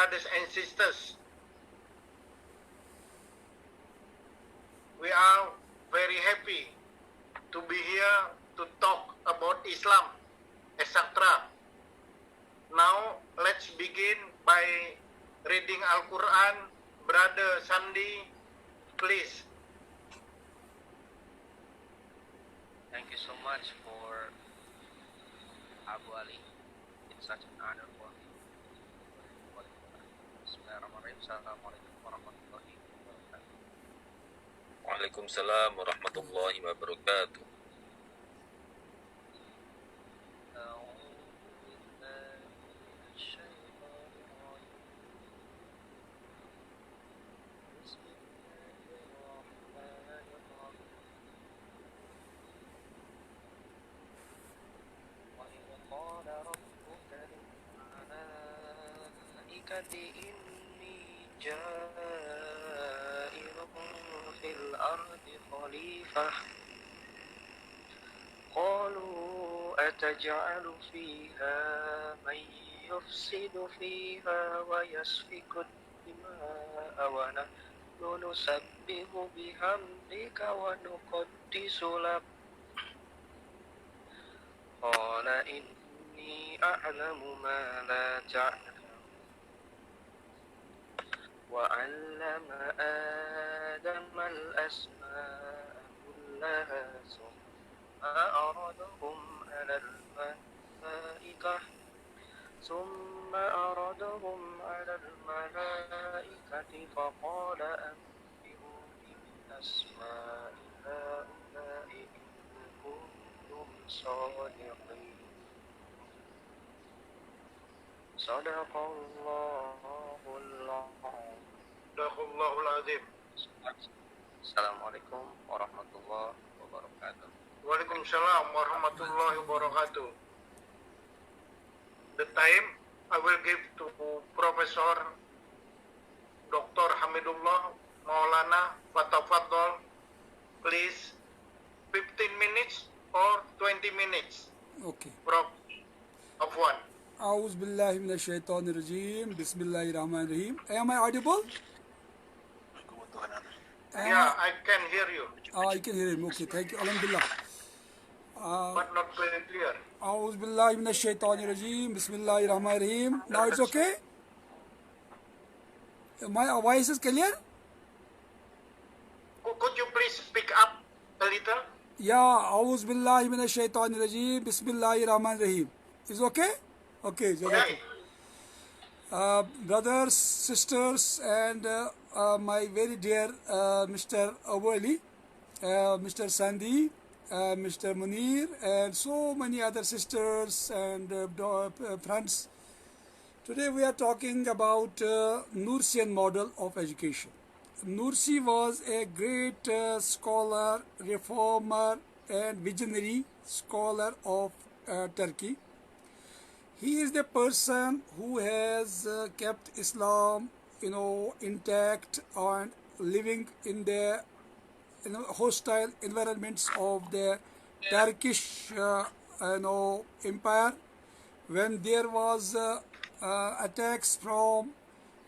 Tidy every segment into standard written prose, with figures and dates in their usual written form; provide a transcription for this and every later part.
brothers and sisters, we are very happy to be here to talk about Islam, etc. Now, let's begin by reading Al-Quran. Brother Sandi, please. Thank you so much for Abu Ali. It's such an honor for me. Bismillahirrahmanirrahim. Assalamualaikum warahmatullahi wabarakatuh. Waalaikumsalam warahmatullahi wabarakatuh. إني جائر في الأرض خليفة قالوا أتجعل فيها من يفسد فيها ويسفك الدماء ونحن نسبح بحمدك ونقدس لك قال إني أعلم ما لا تعلم وعلم آدم الأسماء كلها ثم أردهم على الملائكة فقال أنبئوني بأسماء هؤلاء إن كنتم صادقين صدق الله العظيم. Assalamualaikum warahmatullahi wabarakatuh. Waalaikumsalam warahmatullahi wabarakatuh. The time I will give to Professor Dr. Hamidullah Maulana Fatafaddal, please, 15 minutes or 20 minutes. Okay. Prof. Afwan. A'udhu billahi minash shaitanir rajim. Bismillahir rahmanir rahim. Am I audible? Yeah, I can hear you. I can hear him. Okay, thank you. Alhamdulillah. But not very clear. A'udhu billahi minash shaitanir rajim. Bismillahir rahmanir rahim. Now it's okay? My voice is clear? Could you please speak up a little? Yeah, A'udhu billahi minash shaitanir rajim. Bismillahir rahmanir rahim. Is okay? Okay, Okay. Brothers, sisters, and my very dear Mr. Awali, Mr. Sandi, Mr. Munir, and so many other sisters and friends. Today we are talking about Norsian model of education. Norsi was a great scholar, reformer, and visionary scholar of Turkey. He is the person who has kept Islam, intact and living in the hostile environments of the Turkish, empire. When there was attacks from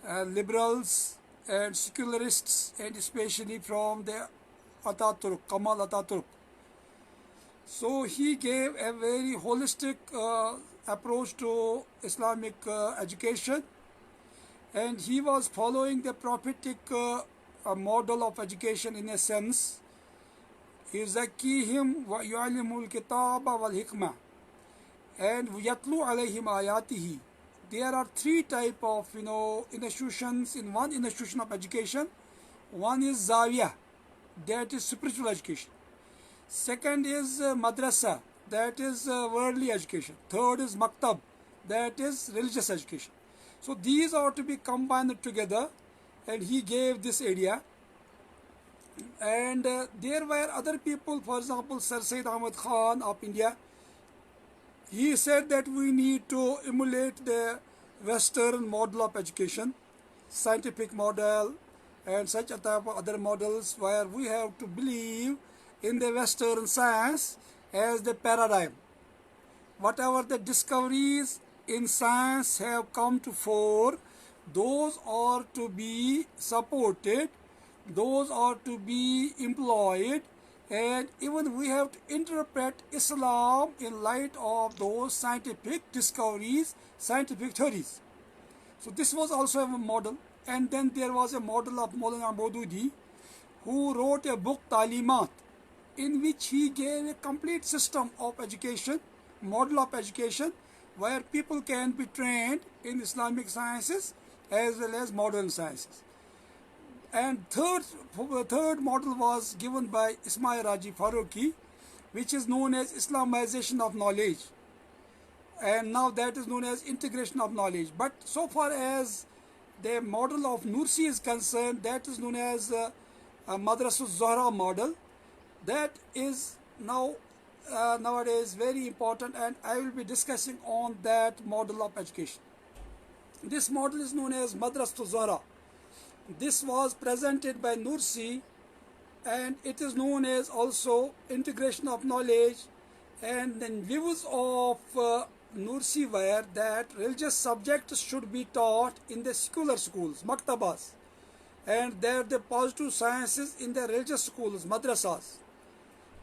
liberals and secularists, and especially from the Ataturk, Kemal Ataturk. So he gave a very holistic approach to Islamic education, and he was following the prophetic model of education in a sense. يزكيهم ويعلم الكتاب والحكمة and يتلو عليهم آياته. There are three type of institutions in one institution of education. One is Zawiya, that is spiritual education. Second is madrasa, that is worldly education. Third is maktab, that is religious education. So these are to be combined together, and he gave this idea. And there were other people, for example, Sir Said Ahmad Khan of India. He said that we need to emulate the Western model of education, scientific model, and such a type of other models where we have to believe in the Western science as the paradigm. Whatever the discoveries in science have come to fore, those are to be supported, those are to be employed, and even we have to interpret Islam in light of those scientific discoveries, scientific theories. So this was also a model. And then there was a model of Maulana Maududi, who wrote a book, Talimat, in which he gave a complete system of education, model of education, where people can be trained in Islamic sciences as well as modern sciences. And third model was given by Ismail Raji Faruqi, which is known as Islamization of knowledge. And now that is known as integration of knowledge. But so far as the model of Norsi is concerned, that is known as a Madrasa Zohra model. That is now nowadays very important, and I will be discussing on that model of education. This model is known as Madrasa Zohra. This was presented by Norsi, and it is known as also integration of knowledge. And then views of Norsi were that religious subjects should be taught in the secular schools, maktabas, and that the positive sciences in the religious schools, madrasas,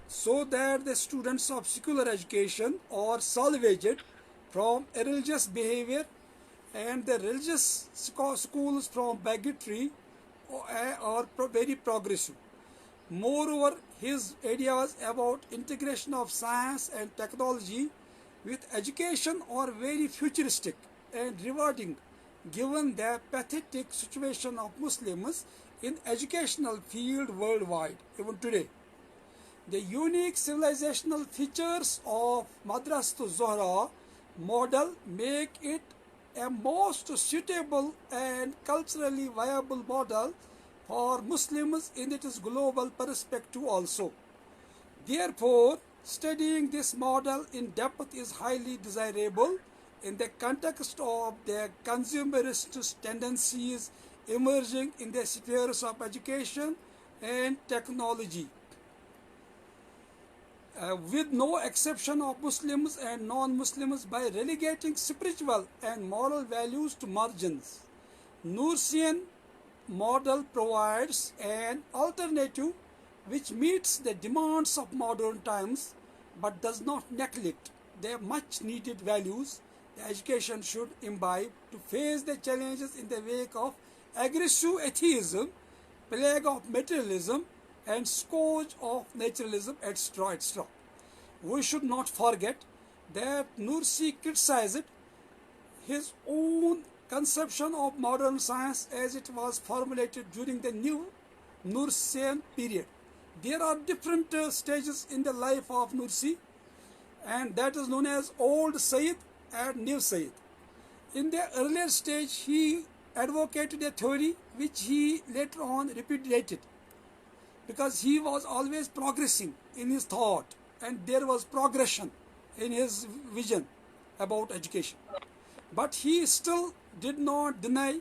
so that the students of secular education are salvaged from religious behavior and the religious schools from bigotry are very progressive. Moreover, his ideas about integration of science and technology with education are very futuristic and rewarding, given the pathetic situation of Muslims in educational field worldwide, even today. The unique civilizational features of Madrasa Zohra model make it a most suitable and culturally viable model for Muslims in its global perspective also. Therefore, studying this model in depth is highly desirable in the context of the consumerist tendencies emerging in the spheres of education and technology. With no exception of Muslims and non-Muslims, by relegating spiritual and moral values to margins. Norsian model provides an alternative which meets the demands of modern times but does not neglect the much needed values the education should imbibe to face the challenges in the wake of aggressive atheism, plague of materialism, and scourge of naturalism, etc. etc. We should not forget that Norsi criticized his own conception of modern science as it was formulated during the new Norsian period. There are different stages in the life of Norsi, and that is known as Old Sayyid and New Sayyid. In the earlier stage, he advocated a theory which he later on repudiated, because he was always progressing in his thought and there was progression in his vision about education. But he still did not deny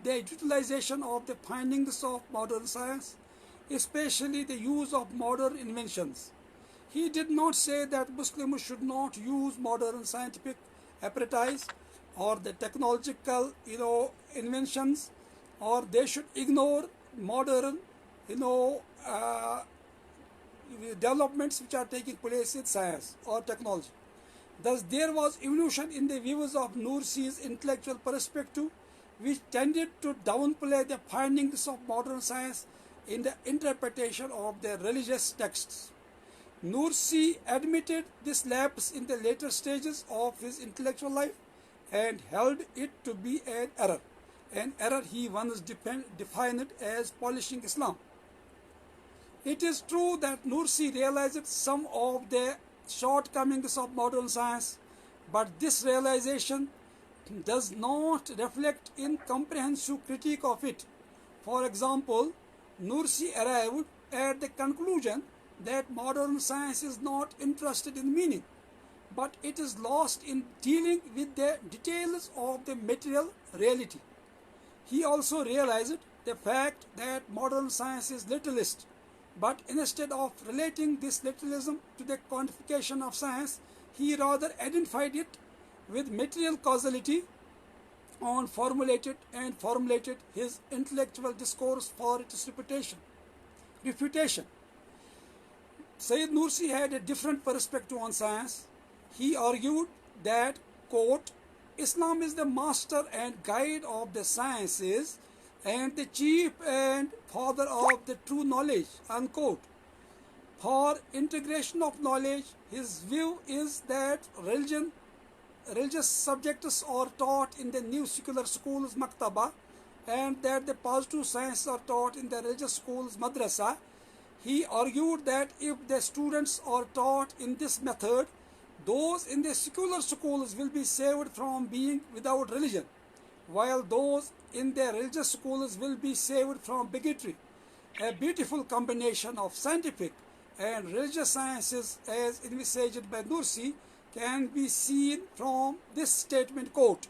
the utilization of the findings of modern science, especially the use of modern inventions. He did not say that Muslims should not use modern scientific apparatus or the technological inventions, or they should ignore modern developments which are taking place in science or technology. Thus, there was evolution in the views of Norsi's intellectual perspective, which tended to downplay the findings of modern science in the interpretation of their religious texts. Norsi admitted this lapse in the later stages of his intellectual life and held it to be an error. An error he once defined as polishing Islam. It is true that Norsi realized some of the shortcomings of modern science, but this realization does not reflect in comprehensive critique of it. For example, Norsi arrived at the conclusion that modern science is not interested in meaning, but it is lost in dealing with the details of the material reality. He also realized the fact that modern science is literalist, but instead of relating this literalism to the quantification of science, he rather identified it with material causality on formulated his intellectual discourse for its refutation. Sayyid Nursi had a different perspective on science. He argued that, quote, Islam is the master and guide of the sciences and the chief and father of the true knowledge, unquote. For integration of knowledge, his view is that religious subjects are taught in the new secular schools maktaba and that the positive sciences are taught in the religious schools madrasa. He argued that if the students are taught in this method, those in the secular schools will be saved from being without religion, while those in the religious schools will be saved from bigotry. A beautiful combination of scientific and religious sciences as envisaged by Nursi can be seen from this statement, quote,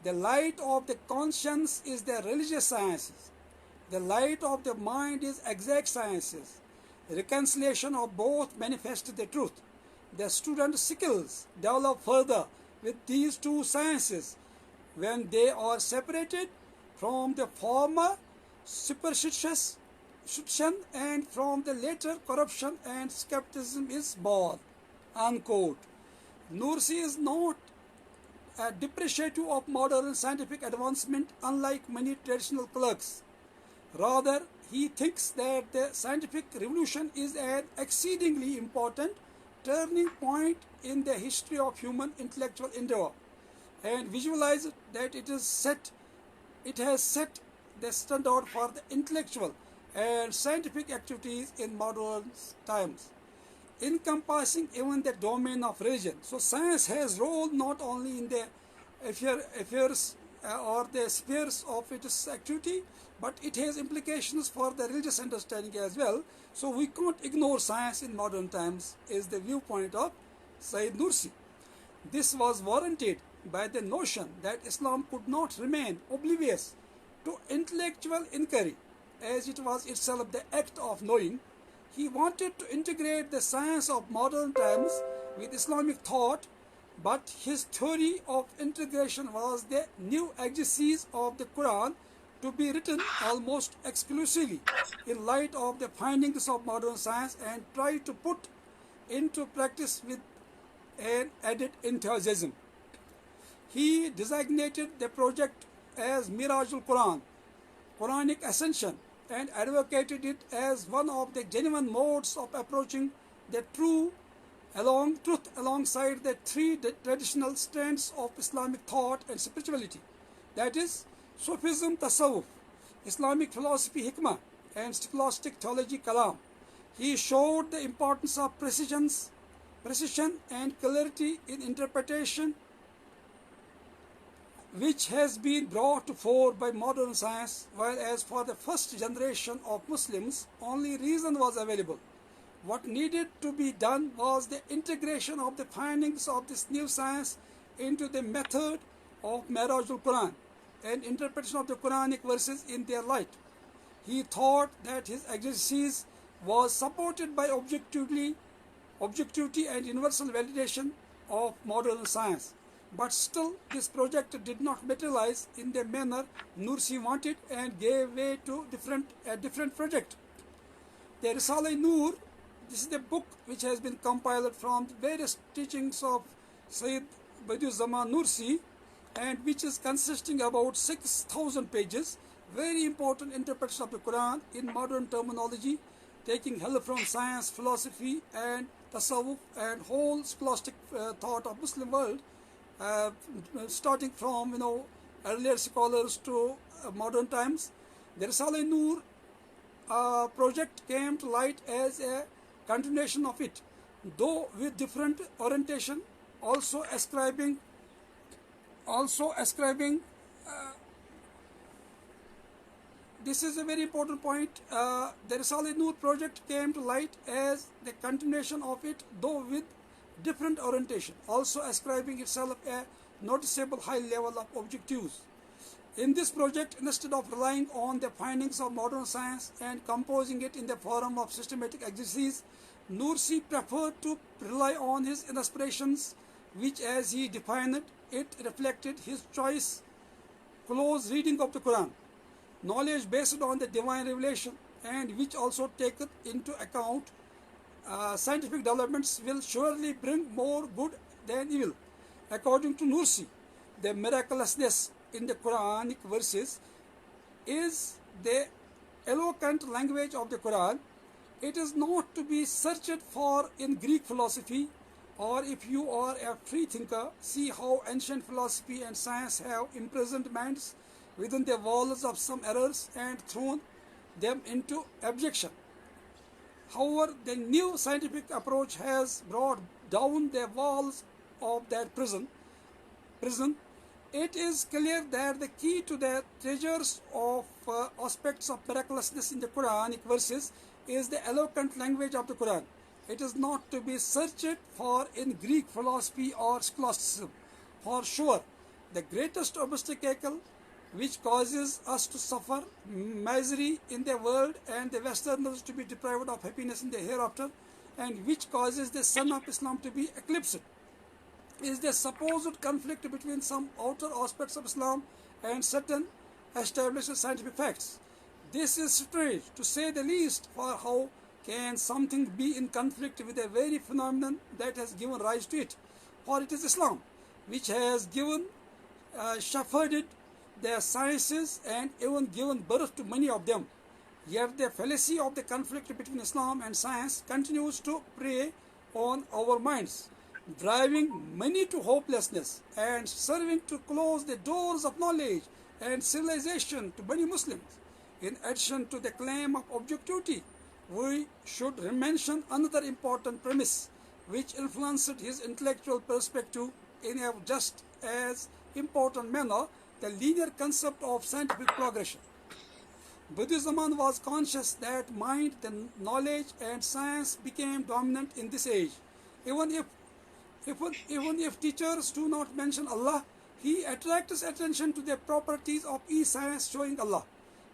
the light of the conscience is the religious sciences. The light of the mind is exact sciences. Reconciliation of both manifests the truth. The student's skills develop further with these two sciences. When they are separated from the former superstition and from the later corruption and skepticism is born, unquote. Norsi is not a depreciative of modern scientific advancement, unlike many traditional clerks. Rather, he thinks that the scientific revolution is an exceedingly important turning point in the history of human intellectual endeavor, and visualizes that it has set the standard for the intellectual and scientific activities in modern times, encompassing even the domain of religion. So science has role not only in the affairs or the spheres of its activity, but it has implications for the religious understanding as well. So we can't ignore science in modern times, is the viewpoint of Sayyid Nursi. This was warranted by the notion that Islam could not remain oblivious to intellectual inquiry, as it was itself the act of knowing. He wanted to integrate the science of modern times with Islamic thought, but his theory of integration was the new exegesis of the Quran, to be written almost exclusively in light of the findings of modern science and try to put into practice with an added enthusiasm. He designated the project as Mirajul Quran, Quranic Ascension, and advocated it as one of the genuine modes of approaching the truth alongside the three traditional strands of Islamic thought and spirituality, that is, Sufism, Tasawwuf, Islamic philosophy, Hikmah, and scholastic theology, Kalam. He showed the importance of precision and clarity in interpretation, which has been brought to fore by modern science, while as for the first generation of Muslims, only reason was available. What needed to be done was the integration of the findings of this new science into the method of Mirajul Quran and interpretation of the Quranic verses in their light. He thought that his exegesis was supported by objectivity and universal validation of modern science. But still, this project did not materialize in the manner Nursi wanted and gave way to a different project. The Risale-i-Nur, this is the book which has been compiled from various teachings of Sayyid Badiuzzama Nursi, and which is consisting about 6,000 pages, very important interpretation of the Quran in modern terminology, taking help from science, philosophy, and tasawwuf, and whole scholastic thought of Muslim world, starting from earlier scholars to modern times. The Risale-i-Nur project came to light as a continuation of it, though with different orientation, also ascribing this is a very important point. The Risale-i-Nur project came to light as the continuation of it, though with different orientation, also ascribing itself a noticeable high level of objectives. In this project, instead of relying on the findings of modern science and composing it in the form of systematic exegesis, Nursi preferred to rely on his inspirations, which, as he defined it, reflected his choice close reading of the Quran, knowledge based on the divine revelation, and which also taketh into account scientific developments, will surely bring more good than evil. According to Norsi, the miraculousness in the Quranic verses is the eloquent language of the Quran. It is not to be searched for in Greek philosophy, or if you are a free thinker, see how ancient philosophy and science have imprisoned minds within the walls of some errors and thrown them into abjection. However, the new scientific approach has brought down the walls of that prison. It is clear that the key to the treasures of aspects of miraculousness in the Quranic verses is the eloquent language of the Quran. It is not to be searched for in Greek philosophy or scholasticism. For sure, the greatest obstacle which causes us to suffer misery in the world and the Westerners to be deprived of happiness in the hereafter, and which causes the sun of Islam to be eclipsed, is the supposed conflict between some outer aspects of Islam and certain established scientific facts. This is strange, to say the least, for how can something be in conflict with a very phenomenon that has given rise to it? For it is Islam which has shepherded the sciences and even given birth to many of them. Yet the fallacy of the conflict between Islam and science continues to prey on our minds, driving many to hopelessness and serving to close the doors of knowledge and civilization to many Muslims. In addition to the claim of objectivity, we should mention another important premise which influenced his intellectual perspective in a just as important manner, the linear concept of scientific progression. Buddhism was conscious that mind, the knowledge and science became dominant in this age. Even if teachers do not mention Allah, he attracts attention to the properties of each science showing Allah.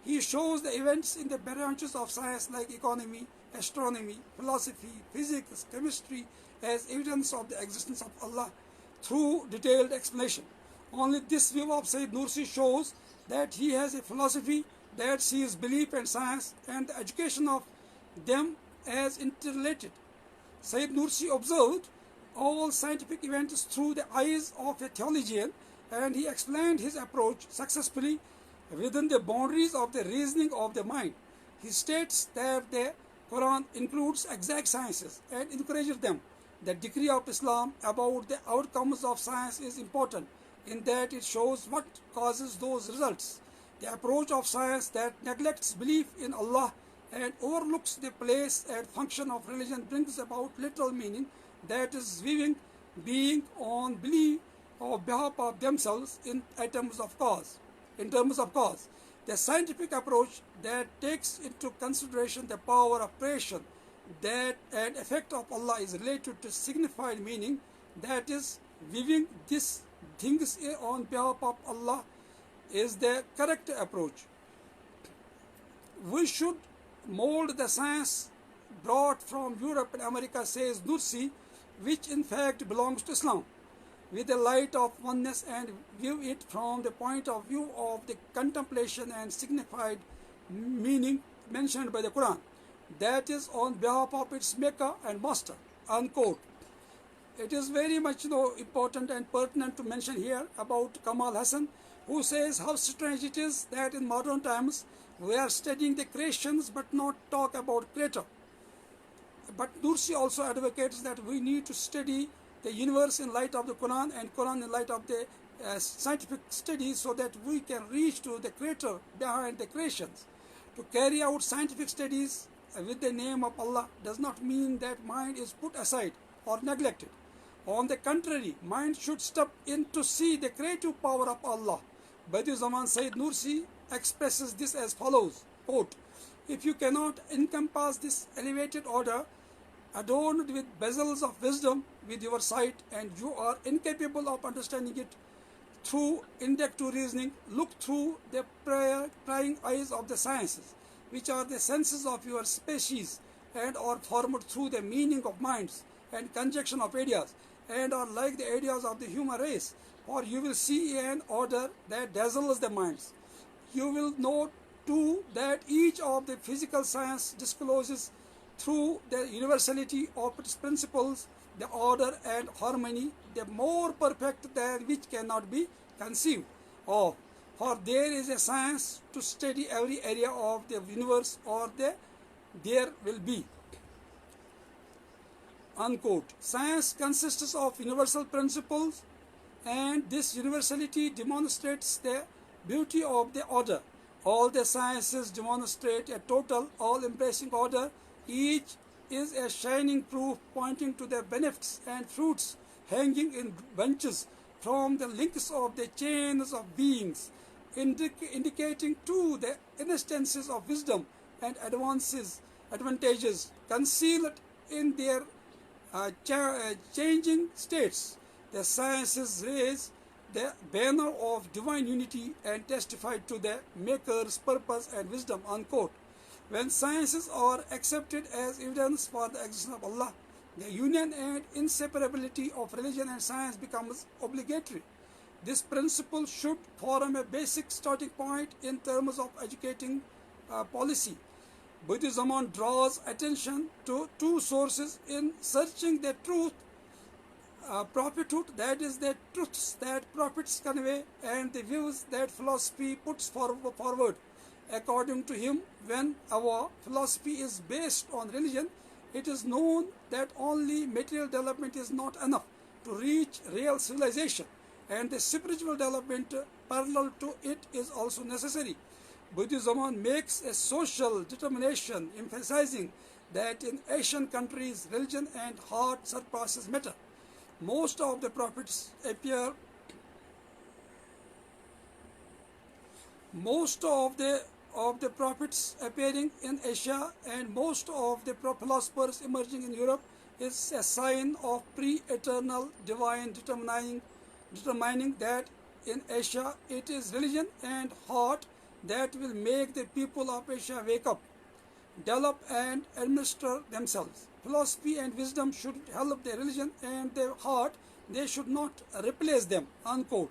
He shows the events in the branches of science like economy, astronomy, philosophy, physics, chemistry as evidence of the existence of Allah through detailed explanation. Only this view of Sayyid Nursi shows that he has a philosophy that sees belief and science and the education of them as interrelated. Sayyid Nursi observed all scientific events through the eyes of a theologian, and he explained his approach successfully within the boundaries of the reasoning of the mind. He states that the Quran includes exact sciences and encourages them. The decree of Islam about the outcomes of science is important in that it shows what causes those results. The approach of science that neglects belief in Allah and overlooks the place and function of religion brings about literal meaning, that is, viewing being on belief on behalf of themselves in terms of cause. The scientific approach that takes into consideration the power of creation, that and effect of Allah is related to signified meaning, that is, viewing these things on behalf of Allah, is the correct approach. We should mold the science brought from Europe and America, says Nursi, which in fact belongs to Islam, with the light of oneness and view it from the point of view of the contemplation and signified meaning mentioned by the Quran, that is, on behalf of its maker and master, unquote. It is very much important and pertinent to mention here about Kamal Hassan, who says how strange it is that in modern times we are studying the creations but not talk about creator. But Nursi also advocates that we need to study the universe in light of the Quran and Quran in light of the scientific studies, so that we can reach to the creator behind the creations. To carry out scientific studies with the name of Allah does not mean that mind is put aside or neglected. On the contrary, mind should step in to see the creative power of Allah. Badiuzzzaman Sayyid Nursi expresses this as follows, quote, "If you cannot encompass this elevated order, adorned with bezels of wisdom with your sight, and you are incapable of understanding it through inductive reasoning, look through the prying eyes of the sciences, which are the senses of your species and are formed through the meaning of minds and conjunction of ideas, and are like the ideas of the human race. For you will see an order that dazzles the minds. You will note too that each of the physical science discloses through the universality of its principles the order and harmony, the more perfect than which cannot be conceived of. For there is a science to study every area of the universe, or there will be. Unquote. Science consists of universal principles, and this universality demonstrates the beauty of the order. All the sciences demonstrate a total, all-embracing order. Each is a shining proof pointing to the benefits and fruits hanging in bunches from the links of the chains of beings, indicating too the instances of wisdom and advantages concealed in their changing states. The sciences raise the banner of divine unity and testify to the Maker's purpose and wisdom. Unquote. When sciences are accepted as evidence for the existence of Allah, the union and inseparability of religion and science becomes obligatory. This principle should form a basic starting point in terms of educating policy. Buddhism draws attention to two sources in searching the truth, prophethood, that is the truths that prophets convey, and the views that philosophy puts forward. According to him, when our philosophy is based on religion, it is known that only material development is not enough to reach real civilization, and the spiritual development parallel to it is also necessary. Buddhism makes a social determination, emphasizing that in Asian countries, religion and heart surpasses matter. Most of the prophets appear most of the prophets appearing in Asia and most of the philosophers emerging in Europe is a sign of pre-eternal divine determining that in Asia it is religion and heart that will make the people of Asia wake up, develop and administer themselves. Philosophy and wisdom should help the religion and the heart, they should not replace them. Unquote.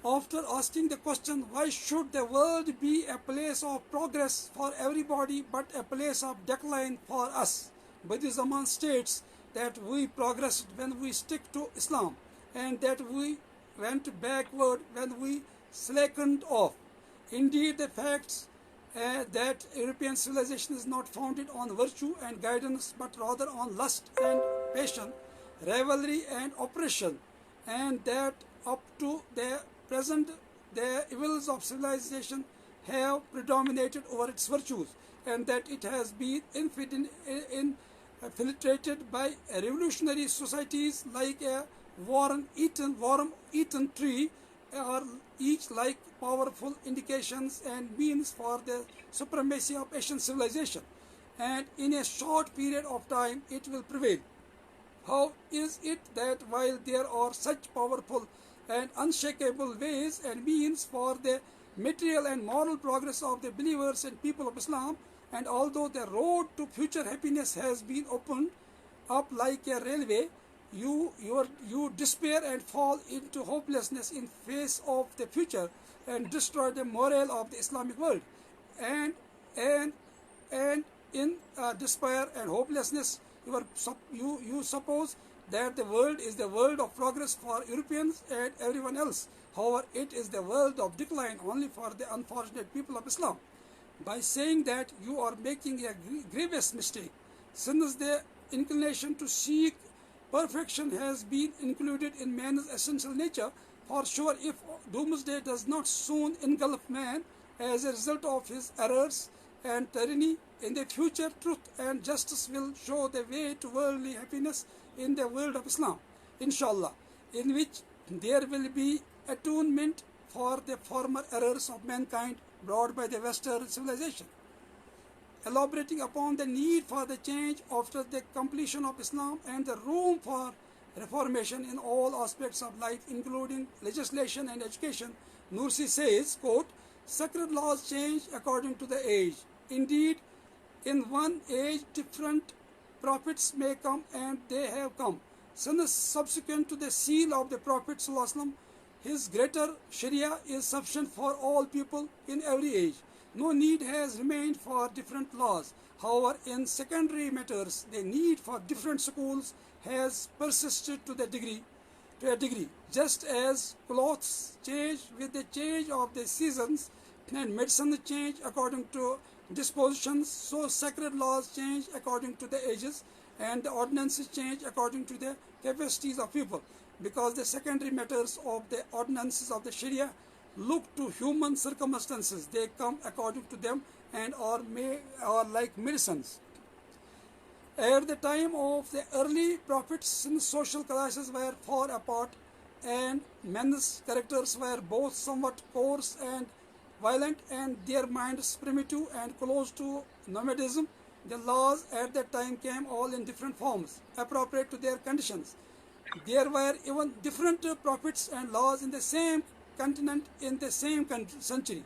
After asking the question, why should the world be a place of progress for everybody but a place of decline for us? Buddhism states that we progressed when we stick to Islam and that we went backward when we slackened off. Indeed, the facts that European civilization is not founded on virtue and guidance but rather on lust and passion, rivalry and oppression, and that up to the present the evils of civilization have predominated over its virtues, and that it has been infiltrated by revolutionary societies like a worm-eaten tree, are each like powerful indications and means for the supremacy of Asian civilization, and in a short period of time it will prevail. How is it that while there are such powerful and unshakable ways and means for the material and moral progress of the believers and people of Islam, and although the road to future happiness has been opened up like a railway, you despair and fall into hopelessness in face of the future and destroy the morale of the Islamic world, and in despair and hopelessness you suppose that the world is the world of progress for Europeans and everyone else. However, it is the world of decline only for the unfortunate people of Islam. By saying that, you are making a grievous mistake, since the inclination to seek perfection has been included in man's essential nature. For sure, if doomsday does not soon engulf man as a result of his errors and tyranny, in the future truth and justice will show the way to worldly happiness in the world of Islam, inshallah, in which there will be atonement for the former errors of mankind brought by the Western civilization. Elaborating upon the need for the change after the completion of Islam and the room for reformation in all aspects of life, including legislation and education, Norsi says, quote, "Sacred laws change according to the age. Indeed, in one age different prophets may come, and they have come. Since subsequent to the seal of the Prophet ﷺ, his greater Sharia is sufficient for all people in every age. No need has remained for different laws. However, in secondary matters, the need for different schools has persisted to a degree. Just as clothes change with the change of the seasons and medicine change according to dispositions, so sacred laws change according to the ages and the ordinances change according to the capacities of people. Because the secondary matters of the ordinances of the Sharia look to human circumstances, they come according to them and are like medicines. At the time of the early prophets, since social classes were far apart and men's characters were both somewhat coarse and violent and their minds primitive and close to nomadism, the laws at that time came all in different forms, appropriate to their conditions. There were even different prophets and laws in the same continent in the same century.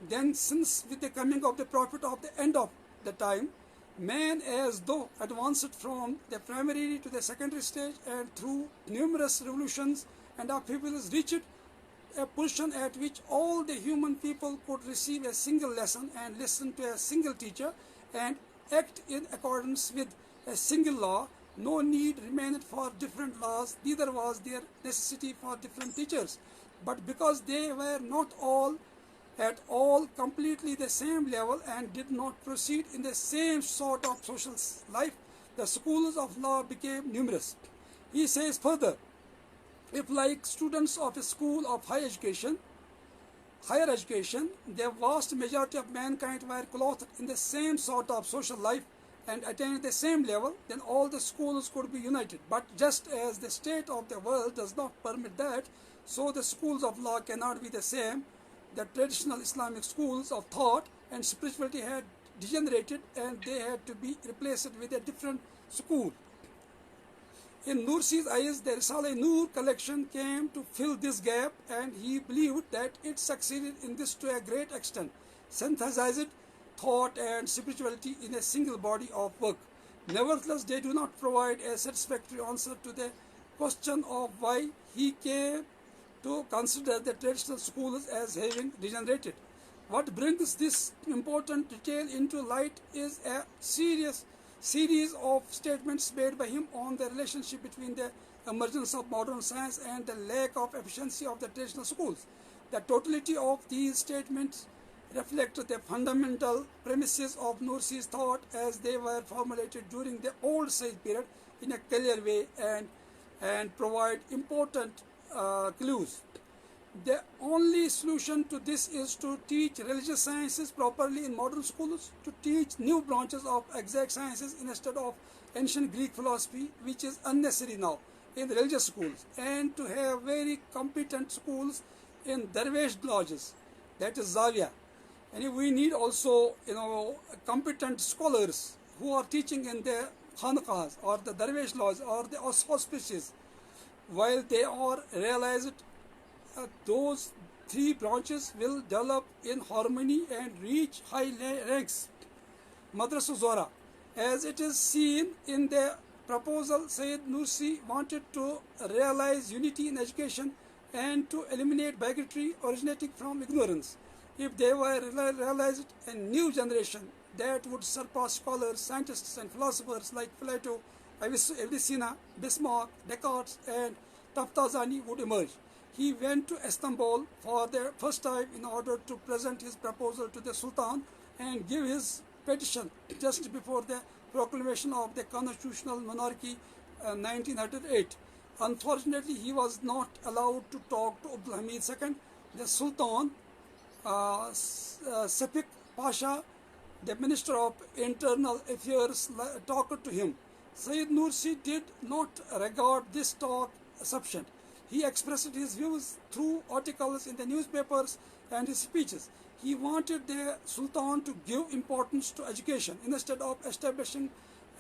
Then, since with the coming of the prophet of the end of the time, man as though advanced from the primary to the secondary stage and through numerous revolutions and upheavals reached a position at which all the human people could receive a single lesson and listen to a single teacher and act in accordance with a single law. No need remained for different laws, neither was there necessity for different teachers. But because they were not all at all completely the same level and did not proceed in the same sort of social life, the schools of law became numerous. He says further, if like students of a school of higher education, the vast majority of mankind were clothed in the same sort of social life and attained the same level, then all the schools could be united. But just as the state of the world does not permit that, so the schools of law cannot be the same. The traditional Islamic schools of thought and spirituality had degenerated and they had to be replaced with a different school. In Norsi's eyes, the Risale-i-Nur collection came to fill this gap and he believed that it succeeded in this to a great extent, synthesized thought and spirituality in a single body of work. Nevertheless, they do not provide a satisfactory answer to the question of why he came to consider the traditional schools as having degenerated. What brings this important detail into light is a series of statements made by him on the relationship between the emergence of modern science and the lack of efficiency of the traditional schools. The totality of these statements reflect the fundamental premises of Norsi's thought as they were formulated during the Old Sage period in a clear way and provide important clues. The only solution to this is to teach religious sciences properly in modern schools, to teach new branches of exact sciences instead of ancient Greek philosophy, which is unnecessary now in religious schools, and to have very competent schools in Darwish lodges, that is Zavia. And we need also, competent scholars who are teaching in the Khanqahs or the Darwish lodges or the auspicious. While they are realized, those three branches will develop in harmony and reach high ranks. Madrasa Zora, as it is seen in the proposal, Sayyid Nursi wanted to realize unity in education and to eliminate bigotry originating from ignorance. If they were realized, a new generation that would surpass scholars, scientists and philosophers like Plato, Avicenna, Bismarck, Descartes and Taftazani would emerge. He went to Istanbul for the first time in order to present his proposal to the Sultan and give his petition just before the proclamation of the constitutional monarchy 1908. Unfortunately, he was not allowed to talk to Abdul Hamid II. The Sultan, Sepik Pasha, the Minister of Internal Affairs, talked to him. Sayyid Nursi did not regard this talk sufficient. He expressed his views through articles in the newspapers and his speeches. He wanted the Sultan to give importance to education instead of establishing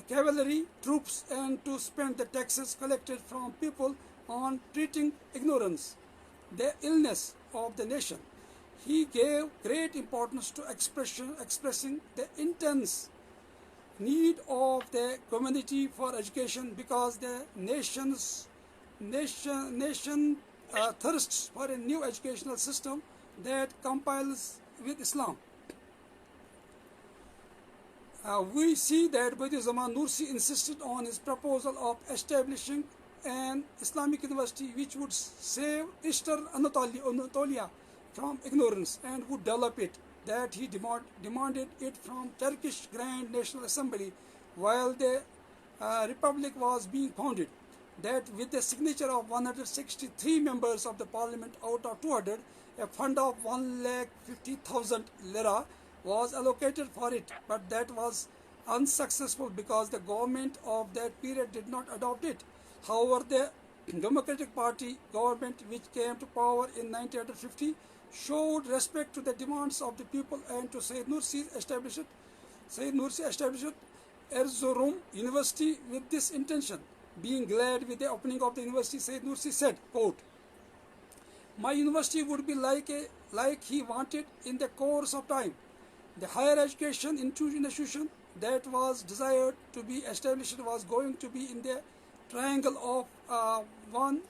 cavalry troops and to spend the taxes collected from people on treating ignorance, the illness of the nation. He gave great importance to expressing the intense need of the community for education because the nation thirsts for a new educational system that compiles with Islam. We see that Badiuzzzaman Norsi insisted on his proposal of establishing an Islamic university which would save Eastern Anatolia from ignorance and would develop it, that he demanded it from Turkish Grand National Assembly while the Republic was being founded, that with the signature of 163 members of the parliament out of 200, a fund of 1,50,000 lira was allocated for it, but that was unsuccessful because the government of that period did not adopt it. However, the Democratic Party government, which came to power in 1950, showed respect to the demands of the people, and to Sayyid Nursi established Erzurum University with this intention. Being glad with the opening of the university, Sayyid Nursi said, quote, "My university would be like he wanted in the course of time. The higher education institution that was desired to be established was going to be in the triangle of one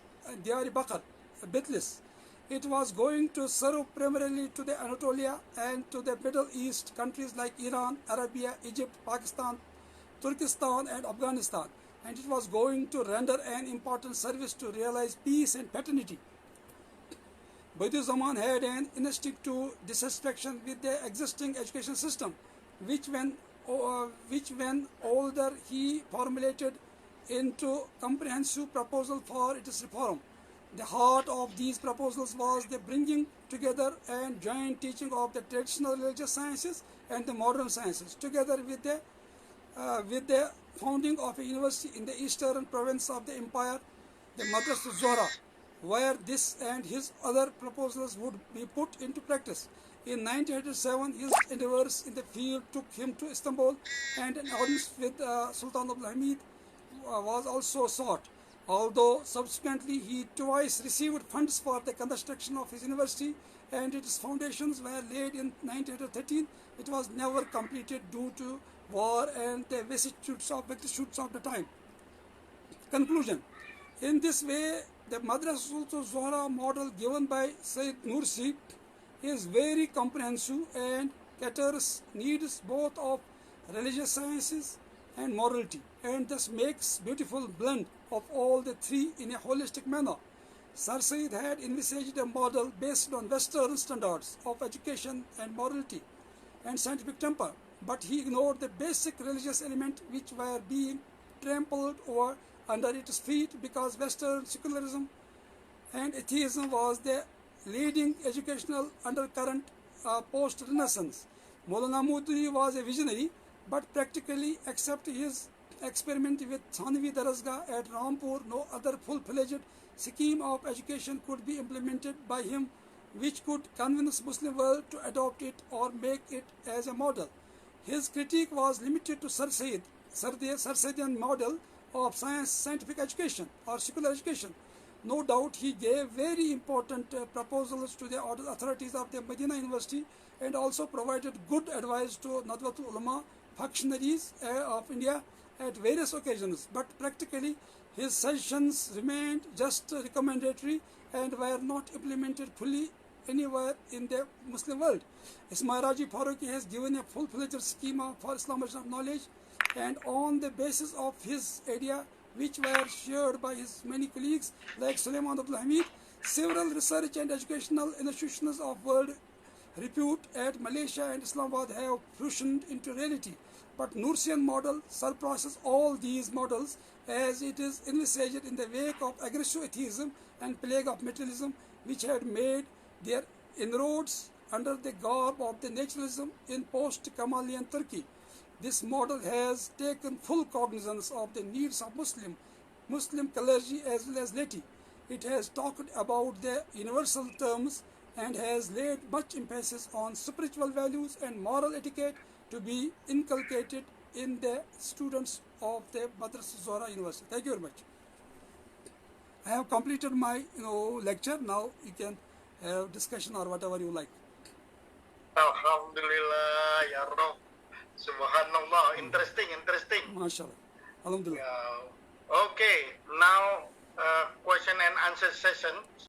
Diyarbakir, Bitlis. It was going to serve primarily to the Anatolia and to the Middle East countries like Iran, Arabia, Egypt, Pakistan, Turkestan and Afghanistan, and it was going to render an important service to realize peace and fraternity." Badiuzzzaman had an instinctive dissatisfaction with the existing education system, which when older he formulated into comprehensive proposal for its reform. The heart of these proposals was the bringing together and joint teaching of the traditional religious sciences and the modern sciences, together with the founding of a university in the eastern province of the empire, the Madrasa Zohra, where this and his other proposals would be put into practice. In 1987, his endeavors in the field took him to Istanbul, and an audience with Sultan Abdul Hamid was also sought. Although subsequently he twice received funds for the construction of his university and its foundations were laid in 1913, it was never completed due to war and the vicissitudes of the time. Conclusion. In this way, the Madrasatul Zohra model given by Sayyid Nursi is very comprehensive and caters needs both of religious sciences and morality, and thus makes beautiful blend of all the three in a holistic manner. Sir Said had envisaged a model based on Western standards of education and morality and scientific temper, but he ignored the basic religious elements which were being trampled over under its feet because Western secularism and atheism was the leading educational undercurrent post-Renaissance. Maulana Mudri was a visionary, but practically, except his experiment with Thanvi Darasgah at Rampur, no other full-fledged scheme of education could be implemented by him which could convince Muslim world to adopt it or make it as a model. His critique was limited to Sir Saidian model of scientific education or secular education. No doubt he gave very important proposals to the authorities of the Medina University and also provided good advice to Nadwatul Ulama functionaries of India at various occasions, but practically his suggestions remained just recommendatory and were not implemented fully anywhere in the Muslim world. Ismail Raji Faruqi has given a full-fledged schema for Islamic knowledge, and on the basis of his idea, which were shared by his many colleagues like Sulaiman Abdul Hamid, several research and educational institutions of world repute at Malaysia and Islamabad have fruitioned into reality. But Nursian model surpasses all these models as it is envisaged in the wake of aggressive atheism and plague of materialism which had made their inroads under the garb of the naturalism in post-Kemalian Turkey. This model has taken full cognizance of the needs of Muslim clergy as well as laity. It has talked about the universal terms and has laid much emphasis on spiritual values and moral etiquette to be inculcated in the students of the Madrasa Zohra University. Thank you very much. I have completed my lecture. Now you can have discussion or whatever you like. Alhamdulillah, ya Rob. Subhanallah. Interesting, interesting. MashaAllah. Alhamdulillah. Okay, now question and answer session.